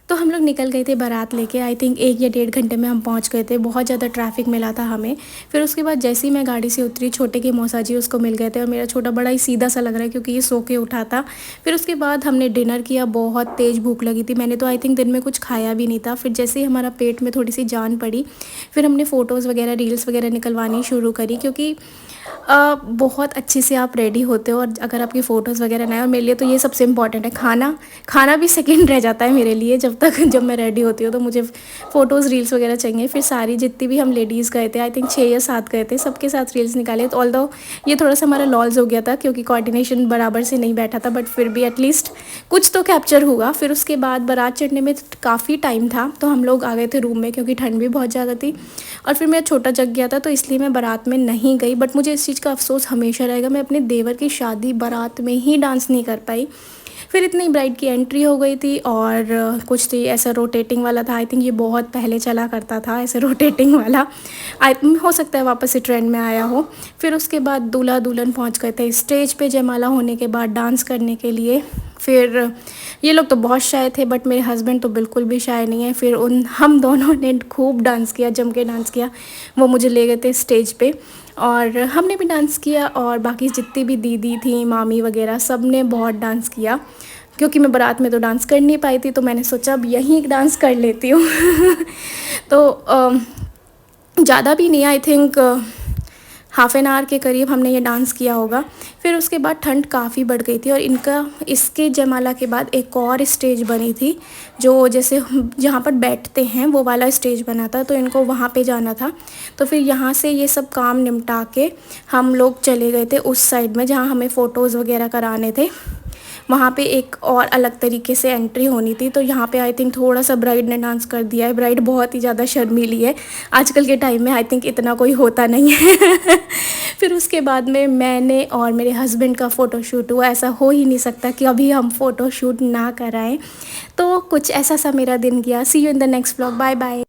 तो हम लोग निकल गए थे बारात लेके। आई थिंक 1 या 1.5 घंटे में हम पहुंच गए थे। बहुत ज़्यादा ट्रैफिक मिला था हमें। फिर उसके बाद जैसे ही मैं गाड़ी से उतरी, छोटे के मौसा जी उसको मिल गए थे और मेरा छोटा बड़ा ही सीधा सा लग रहा है क्योंकि ये सो के उठा था। फिर उसके बाद हमने डिनर किया। बहुत तेज़ भूख लगी थी, मैंने तो आई थिंक दिन में कुछ खाया भी नहीं था। फिर जैसे ही हमारा पेट में थोड़ी सी जान पड़ी, फिर हमने फ़ोटोज़ वगैरह रील्स वगैरह निकलवानी शुरू करी क्योंकि बहुत अच्छे से आप रेडी होते हो और अगर आपकी फ़ोटोज़ वगैरह ना आए, और मेरे लिए तो ये सबसे इम्पॉर्टेंट है। खाना खाना भी सेकंड रह जाता है मेरे लिए। जब मैं रेडी होती हूँ तो मुझे फ़ोटोज़ रील्स वगैरह चाहिए। फिर सारी जितनी भी हम लेडीज़ गए थे, आई थिंक 6 या 7 गए थे, सबके साथ रील्स निकाले। तो ऑल्दो ये थोड़ा सा हमारा लॉस हो गया था क्योंकि कोऑर्डिनेशन बराबर से नहीं बैठा था, बट फिर भी एटलीस्ट कुछ तो कैप्चर हुआ। फिर उसके बाद बारात चढ़ने में काफ़ी टाइम था, तो हम लोग आ गए थे रूम में क्योंकि ठंड भी बहुत ज़्यादा थी। और फिर मेरा छोटा जग गया था, तो इसलिए मैं बारात में नहीं गई। बट मुझे इस चीज़ का अफसोस हमेशा रहेगा, मैं अपने देवर की शादी बारात में ही डांस नहीं कर पाई। फिर इतनी ब्राइड की एंट्री हो गई थी और कुछ थी ऐसा रोटेटिंग वाला था। आई थिंक ये बहुत पहले चला करता था ऐसे रोटेटिंग वाला। आई हो सकता है वापस से ट्रेंड में आया हो। फिर उसके बाद दूल्हा दुल्हन पहुंच गए थे स्टेज पे जयमाला होने के बाद डांस करने के लिए। फिर ये लोग तो बहुत शाय थे, बट मेरे हस्बैंड तो बिल्कुल भी शाय नहीं है। फिर हम दोनों ने खूब डांस किया, जम के डांस किया। वो मुझे ले गए थे स्टेज पे और हमने भी डांस किया, और बाकी जितनी भी दीदी थी, मामी वगैरह, सब ने बहुत डांस किया। क्योंकि मैं बारात में तो डांस कर नहीं पाई थी, तो मैंने सोचा अब यहीं डांस कर लेती हूँ। तो ज़्यादा भी नहीं, I think half an hour के करीब हमने ये डांस किया होगा। फिर उसके बाद ठंड काफ़ी बढ़ गई थी और इसके जयमाला के बाद एक और स्टेज बनी थी, जो जैसे जहाँ पर बैठते हैं वो वाला स्टेज बना था, तो इनको वहाँ पे जाना था। तो फिर यहाँ से ये सब काम निपटा के हम लोग चले गए थे उस साइड में जहाँ हमें फ़ोटोज़ वगैरह कराने थे। वहाँ पे एक और अलग तरीके से एंट्री होनी थी, तो यहाँ पे आई थिंक थोड़ा सा ब्राइड ने डांस कर दिया है। ब्राइड बहुत ही ज़्यादा शर्मीली है आजकल के टाइम में, आई थिंक इतना कोई होता नहीं है। फिर उसके बाद में मैंने और मेरे हस्बैंड का फ़ोटोशूट हुआ। ऐसा हो ही नहीं सकता कि अभी हम फ़ोटोशूट ना कराएं। तो कुछ ऐसा सा मेरा दिन गया। See you in the next vlog. Bye bye.